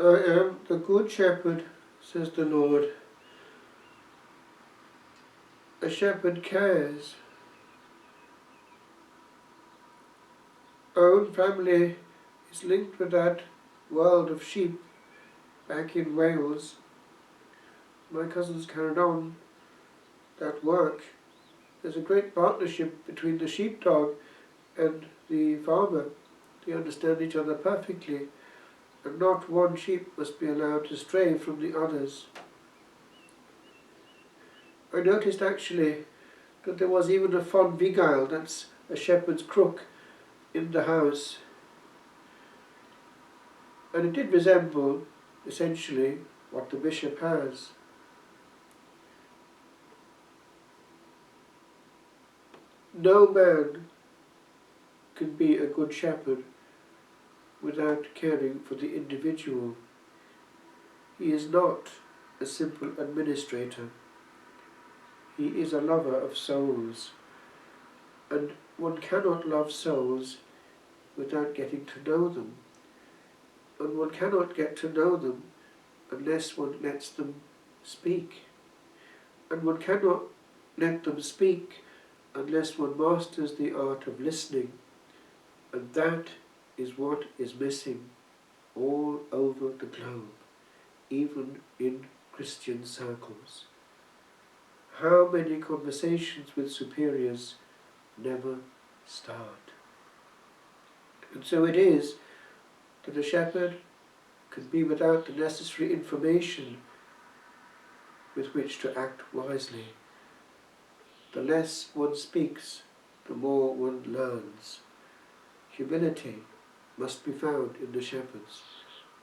I am the good shepherd, says the Lord. A shepherd cares. Our own family is linked with that world of sheep back in Wales. My cousins carried on that work. There's a great partnership between the sheepdog and the farmer. They understand each other perfectly, and not one sheep must be allowed to stray from the others. I noticed actually that there was even a fonvigile, that's a shepherd's crook, in the house. And it did resemble, essentially, what the bishop has. No man can be a good shepherd without caring for the individual. He is not a simple administrator. He is a lover of souls. And one cannot love souls without getting to know them. And one cannot get to know them unless one lets them speak. And one cannot let them speak unless one masters the art of listening. And that is what is missing all over the globe, even in Christian circles. How many conversations with superiors never start? And so it is that a shepherd can be without the necessary information with which to act wisely. The less one speaks, the more one learns. Humility must be found in the shepherds,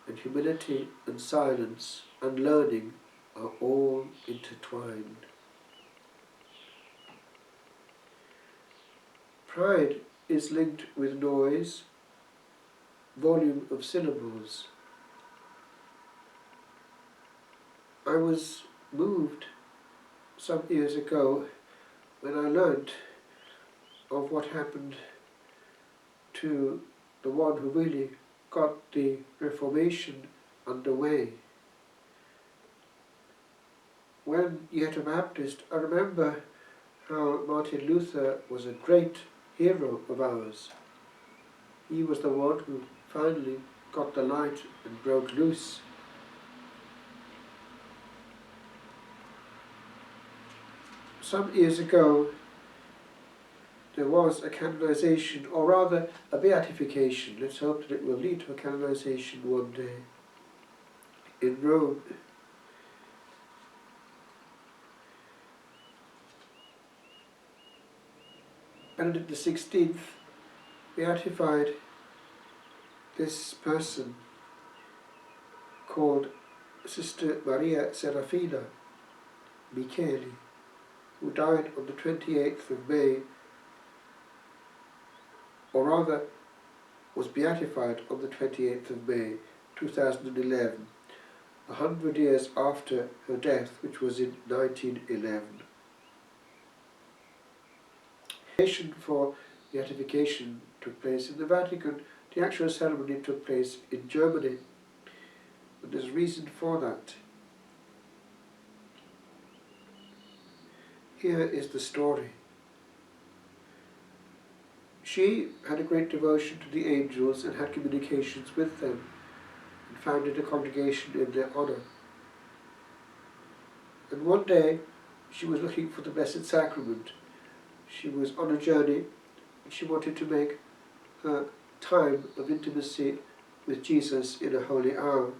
and humility and silence and learning are all intertwined. Pride is linked with noise, volume of syllables. I was moved some years ago when I learnt of what happened to the one who really got the Reformation underway. When yet a Baptist, I remember how Martin Luther was a great hero of ours. He was the one who finally got the light and broke loose. Some years ago, there was a canonization, or rather a beatification. Let's hope that it will lead to a canonization one day, in Rome. Benedict XVI beatified this person called Sister Maria Serafina Micheli, who died on the 28th of May, or rather was beatified on the 28th of May 2011, 100 years after her death, which was in 1911. The for beatification took place in the Vatican. The actual ceremony took place in Germany, and there's reason for that. Here is the story. She had a great devotion to the angels and had communications with them, and founded a congregation in their honour. And one day she was looking for the Blessed Sacrament. She was on a journey, and she wanted to make her time of intimacy with Jesus in a holy hour.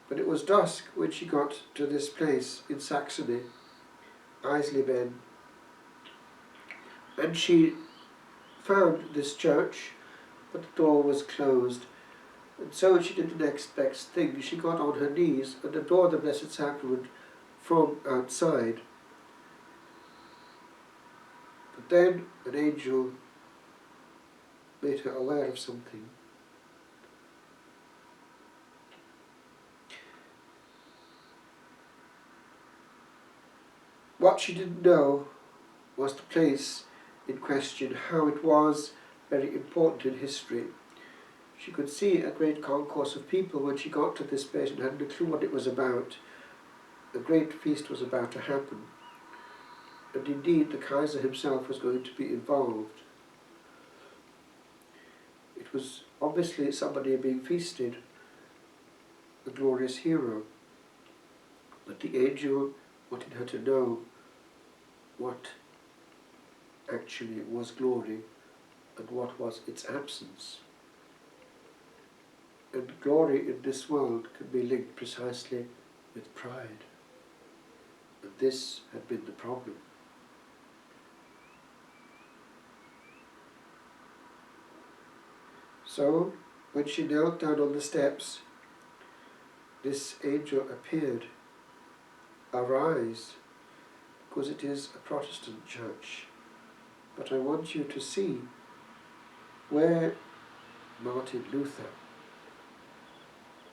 But it was dusk when she got to this place in Saxony, Eisleben, and she found this church, but the door was closed. And so she did the next best thing. She got on her knees and adored the Blessed Sacrament from outside. But then an angel made her aware of something. What she didn't know was the place in question, how it was very important in history. She could see a great concourse of people when she got to this place and hadn't a clue what it was about. A great feast was about to happen. And indeed, the Kaiser himself was going to be involved. It was obviously somebody being feasted, a glorious hero. But the angel wanted her to know what actually was glory and what was its absence. And glory in this world can be linked precisely with pride. And this had been the problem. So, when she knelt down on the steps, this angel appeared. Arise, because it is a Protestant church. But I want you to see where Martin Luther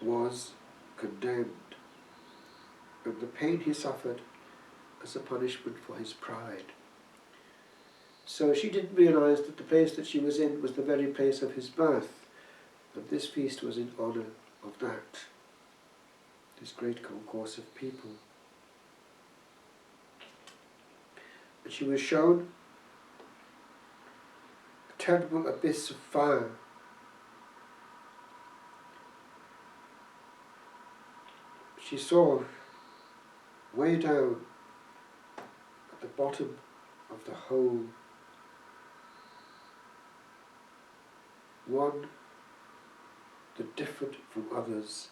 was condemned and the pain he suffered as a punishment for his pride. So she didn't realize that the place that she was in was the very place of his birth, and this feast was in honor of that, this great concourse of people. And she was shown a terrible abyss of fire. She saw way down at the bottom of the hole one that differed from others,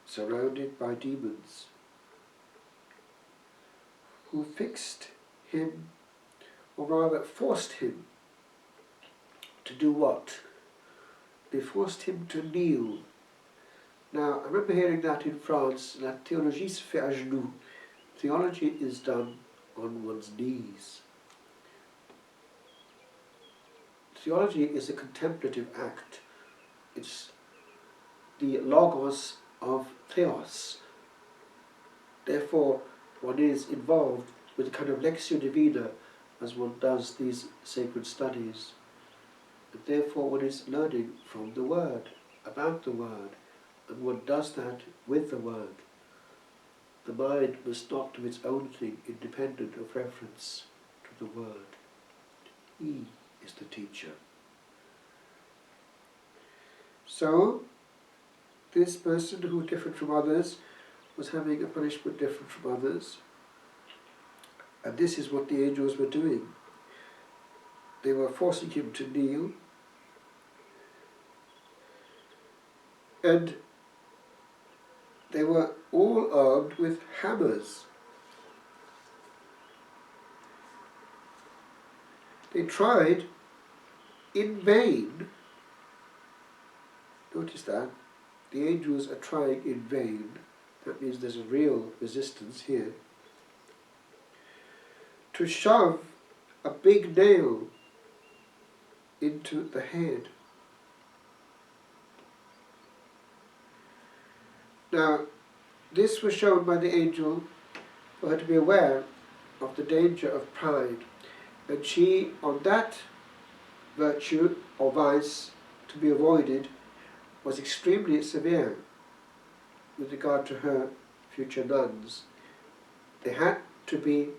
surrounded by demons, who fixed him, or rather forced him to do what? They forced him to kneel. Now, I remember hearing that in France, la théologie se fait à genoux. Theology is done on one's knees. Theology is a contemplative act. It's the logos of theos. Therefore, one is involved with a kind of lectio divina as one does these sacred studies. And therefore, one is learning from the Word, about the Word, and one does that with the Word. The mind must not do its own thing independent of reference to the Word. He is the teacher. So, this person who differed from others was having a punishment different from others. And this is what the angels were doing. They were forcing him to kneel. And they were all armed with hammers. They tried in vain. Notice that. The angels are trying in vain. That means there's a real resistance here. To shove a big nail into the head. Now, this was shown by the angel for her to be aware of the danger of pride. And she, on that virtue or vice to be avoided, was extremely severe with regard to her future nuns. They had to be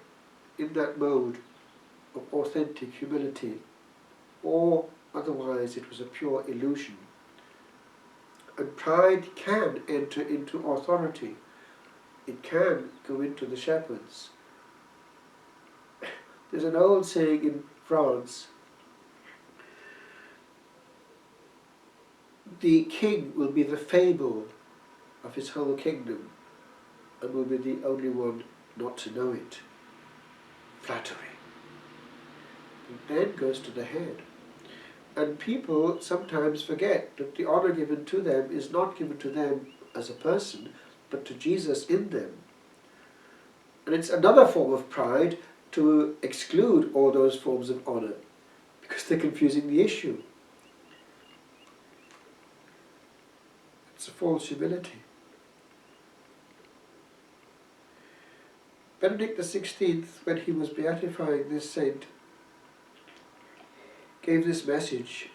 in that mode of authentic humility, or otherwise it was a pure illusion. And pride can enter into authority. It can go into the shepherds. There's an old saying in France, the king will be the fable of his whole kingdom and will be the only one not to know it. Flattery. It then goes to the head. And people sometimes forget that the honor given to them is not given to them as a person, but to Jesus in them. And it's another form of pride to exclude all those forms of honor, because they're confusing the issue. It's a false humility. Benedict XVI, when he was beatifying this saint, gave this message.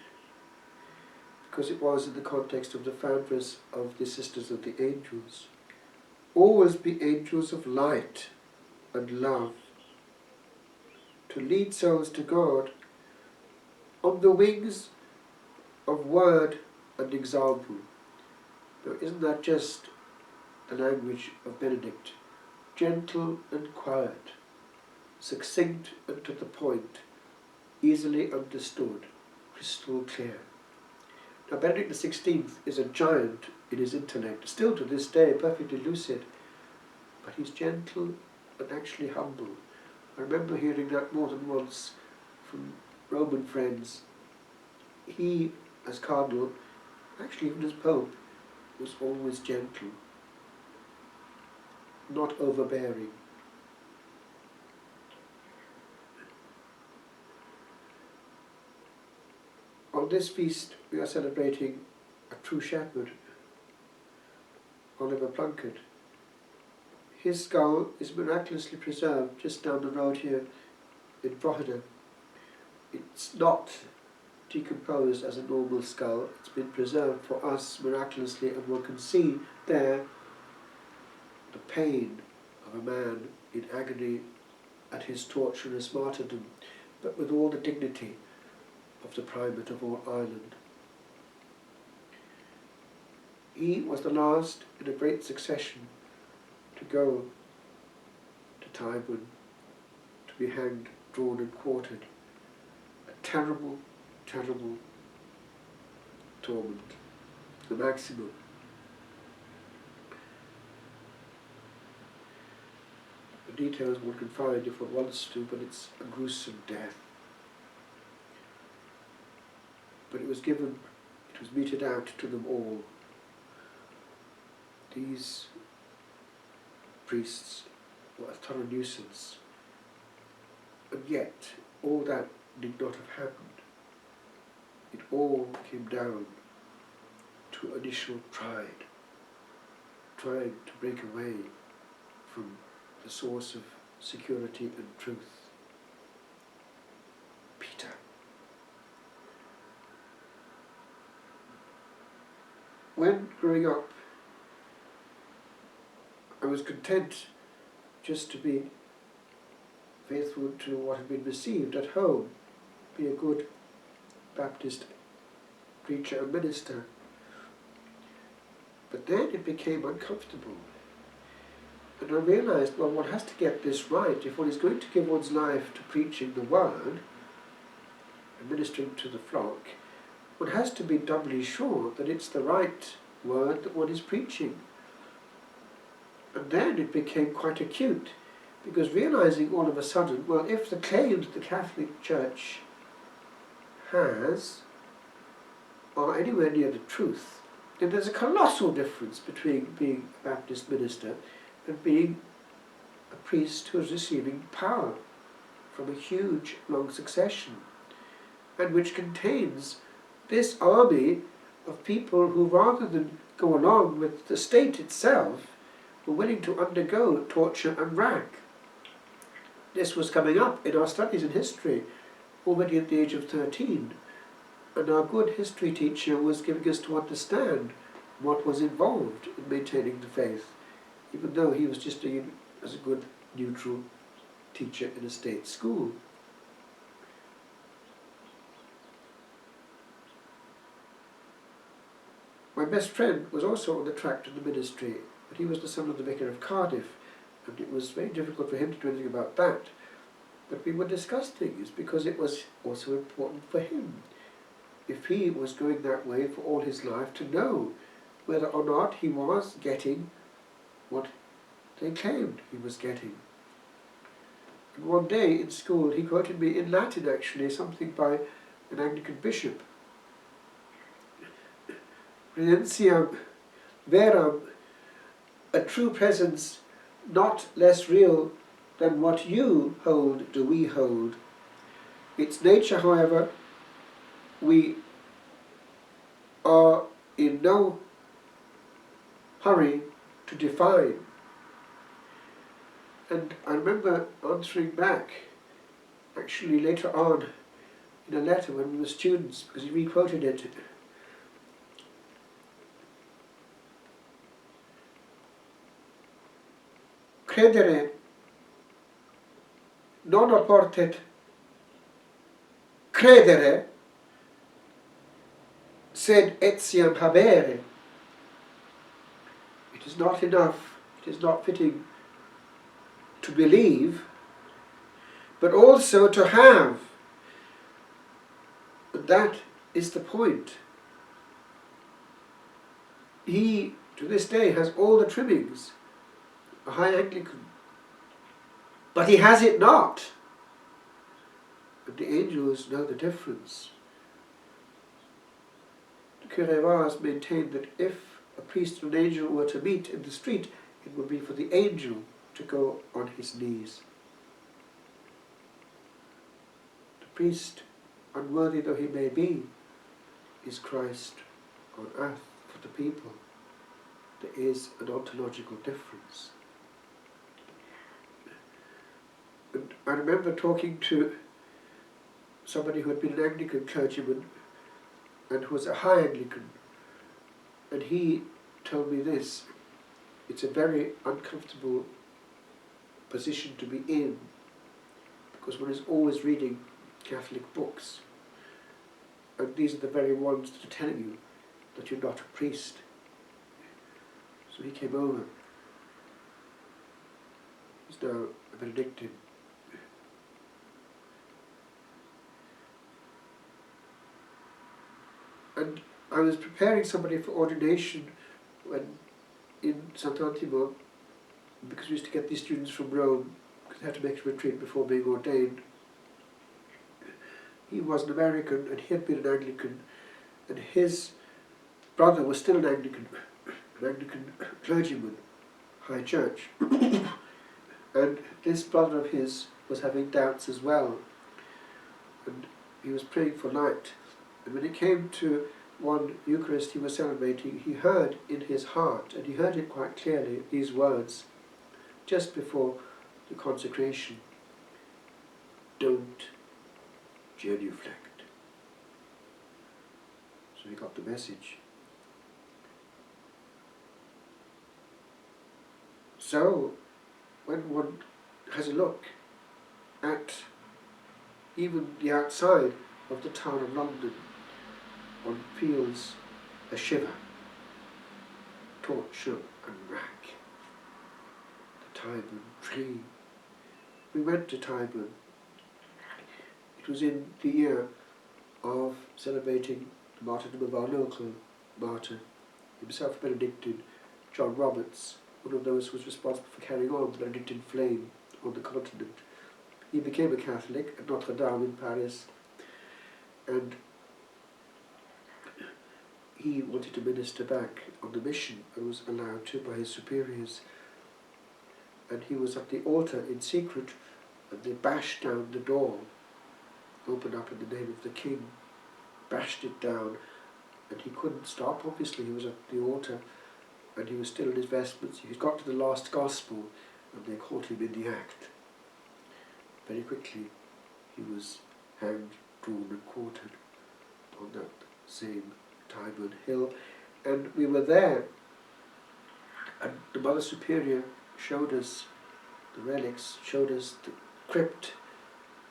because it was in the context of the foundress of the Sisters of the Angels. Always be angels of light and love, to lead souls to God on the wings of word and example. Now, isn't that just the language of Benedict? Gentle and quiet, succinct and to the point, easily understood, crystal clear. Now, Benedict XVI is a giant in his intellect, still to this day perfectly lucid, but he's gentle and actually humble. I remember hearing that more than once from Roman friends. He, as Cardinal, actually even as Pope, was always gentle, not overbearing. On this feast we are celebrating a true shepherd, Oliver Plunkett. His skull is miraculously preserved just down the road here in Drogheda. It's not decomposed as a normal skull. It's been preserved for us miraculously, and one can see there the pain of a man in agony at his torturous martyrdom, but with all the dignity of the Primate of all Ireland. He was the last in a great succession to go to Tyburn, to be hanged, drawn and quartered. A terrible, terrible torment, the maximum. The details one can find if one wants to, but it's a gruesome death. But it was given, it was meted out to them all. These priests were a thorough nuisance, and yet all that did not have happened. It all came down to initial pride, trying to break away from the source of security and truth. Peter. When growing up, I was content just to be faithful to what had been received at home, be a good Baptist preacher and minister. But then it became uncomfortable. And I realized, well, one has to get this right. If one is going to give one's life to preaching the word and ministering to the flock, one has to be doubly sure that it's the right word that one is preaching. And then it became quite acute, because realizing all of a sudden, well, if the claims the Catholic Church has are anywhere near the truth, then there's a colossal difference between being a Baptist minister and being a priest who is receiving power from a huge, long succession, and which contains this army of people who, rather than go along with the state itself, were willing to undergo torture and rack. This was coming up in our studies in history already at the age of 13, and our good history teacher was giving us to understand what was involved in maintaining the faith, even though he was just doing it as a good neutral teacher in a state school. My best friend was also on the track to the ministry, but he was the son of the vicar of Cardiff, and it was very difficult for him to do anything about that. But we would discuss things because it was also important for him, if he was going that way for all his life, to know whether or not he was getting what they claimed he was getting. And one day in school he quoted me in Latin, actually, something by an Anglican bishop. Redentiam veram, a true presence not less real than what you hold do we hold. Its nature, however, we are in no hurry to define. And I remember answering back, actually later on, in a letter when we were students, because he re-quoted it. credere non apportet credere, sed etiam habere. It is not enough, it is not fitting to believe, but also to have. And that is the point. He, to this day, has all the trimmings, a high Anglican, but he has it not. And the angels know the difference. The Curé Vaz maintained that if a priest and an angel were to meet in the street, it would be for the angel to go on his knees. The priest, unworthy though he may be, is Christ on earth for the people. There is an ontological difference. And I remember talking to somebody who had been an Anglican clergyman and who was a high Anglican, and he told me this: it's a very uncomfortable position to be in, because one is always reading Catholic books, and these are the very ones that are telling you that you're not a priest. So he came over. He's now a Benedictine. And I was preparing somebody for ordination when in Sant'Antimo, because we used to get these students from Rome, because they had to make a retreat before being ordained. He was an American and he had been an Anglican, and his brother was still an Anglican clergyman, high church. And this brother of his was having doubts as well, and he was praying for light. And when it came to one Eucharist he was celebrating, he heard in his heart, and he heard it quite clearly, these words, just before the consecration: don't genuflect. So he got the message. So, when one has a look at even the outside of the Tower of London, one feels a shiver. Torture and rack. The Tyburn tree. We went to Tyburn. It was in the year of celebrating the martyrdom of our local martyr, himself Benedictine, John Roberts, one of those who was responsible for carrying on the Benedictine flame on the continent. He became a Catholic at Notre Dame in Paris, and he wanted to minister back on the mission and was allowed to by his superiors. And he was at the altar in secret, and they bashed down the door, opened up in the name of the king, bashed it down, and he couldn't stop. Obviously he was at the altar and he was still in his vestments. He got to the last gospel and they caught him in the act. Very quickly he was hanged, drawn and quartered on that same Tyburn Hill. And we were there, and the Mother Superior showed us the relics, showed us the crypt,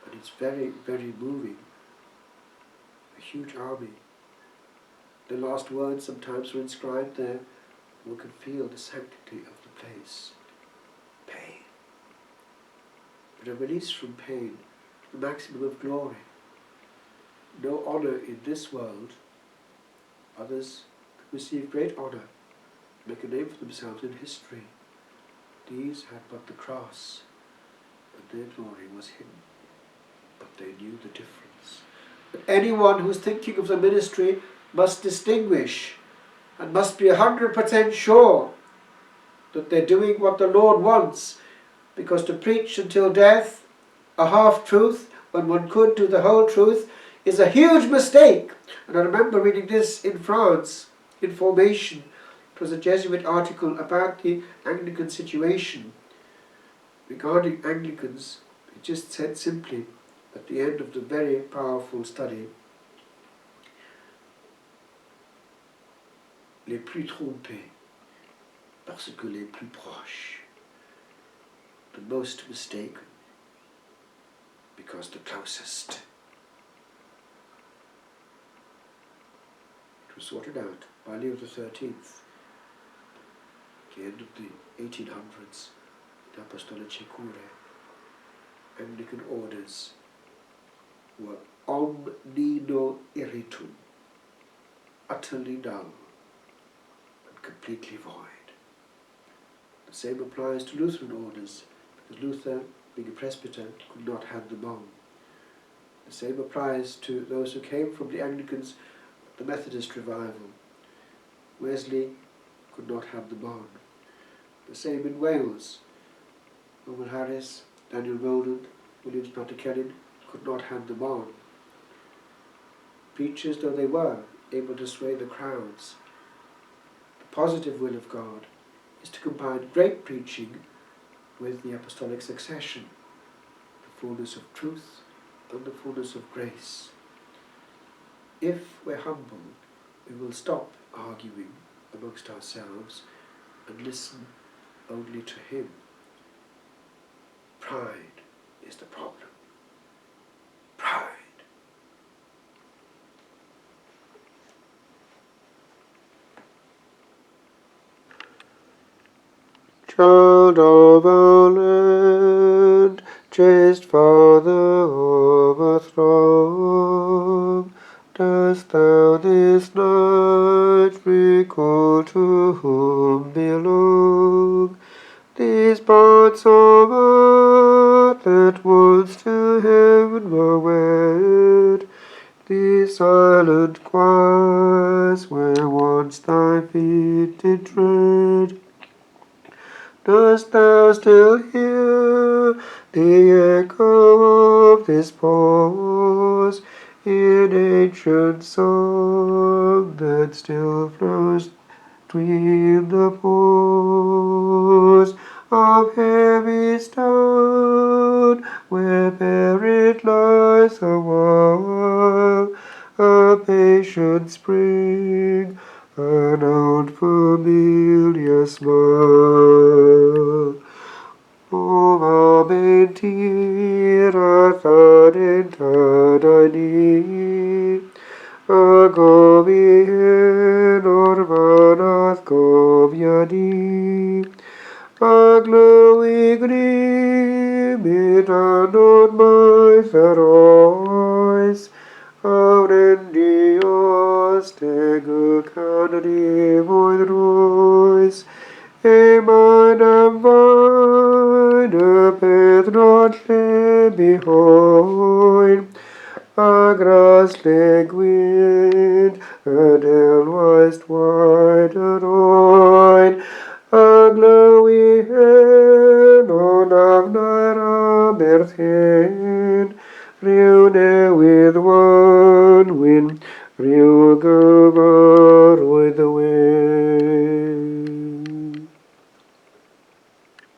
and it's very, very moving. A huge army. The last words sometimes were inscribed there. One could feel the sanctity of the place. Pain. But a release from pain, the maximum of glory. No honour in this world. Others could receive great honour, make a name for themselves in history. These had but the cross, and their glory was hidden. But they knew the difference. But anyone who is thinking of the ministry must distinguish and must be 100% sure that they're doing what the Lord wants, because to preach until death a half-truth when one could do the whole truth is a huge mistake. And I remember reading this in France, in Formation. It was a Jesuit article about the Anglican situation. Regarding Anglicans, it just said simply, at the end of the very powerful study, les plus trompés, parce que les plus proches. the most mistaken, because the closest. It was sorted out by Leo XIII at the end of the 1800s, the Apostolici Cure. Anglican orders were omnino irritum, utterly dull and completely void. The same applies to Lutheran orders, because Luther, being a presbyter, could not hand them on. The same applies to those who came from the Anglicans, the Methodist revival. Wesley could not hand them on. The same in Wales. Norman Harris, Daniel Rowland, Williams Paterkennin could not hand them on. Preachers though they were, able to sway the crowds. The positive will of God is to combine great preaching with the apostolic succession, the fullness of truth and the fullness of grace. If we're humble, we will stop arguing amongst ourselves and listen only to Him. Pride is the problem. Pride. Child of our land, chaste Father overthrown, dost thou this night recall to whom belong these parts of earth that once to heaven were wed, these silent choirs where once thy feet did tread? Dost thou still hear the echo of this pause in ancient song that still flows between the pores of heavy stone, where buried lies a while a patient spring, an old familiar smile? O mentira tadentadani, agobien orvanath goviani, aglowi grimit anon my ferois, auren Dios tegu canoni void rois, e meinem weine Pedron le behoin, agras leguit, and elweist wide aroin, aglowi hen on avnaira berthen, riune with one wind, riu govar with the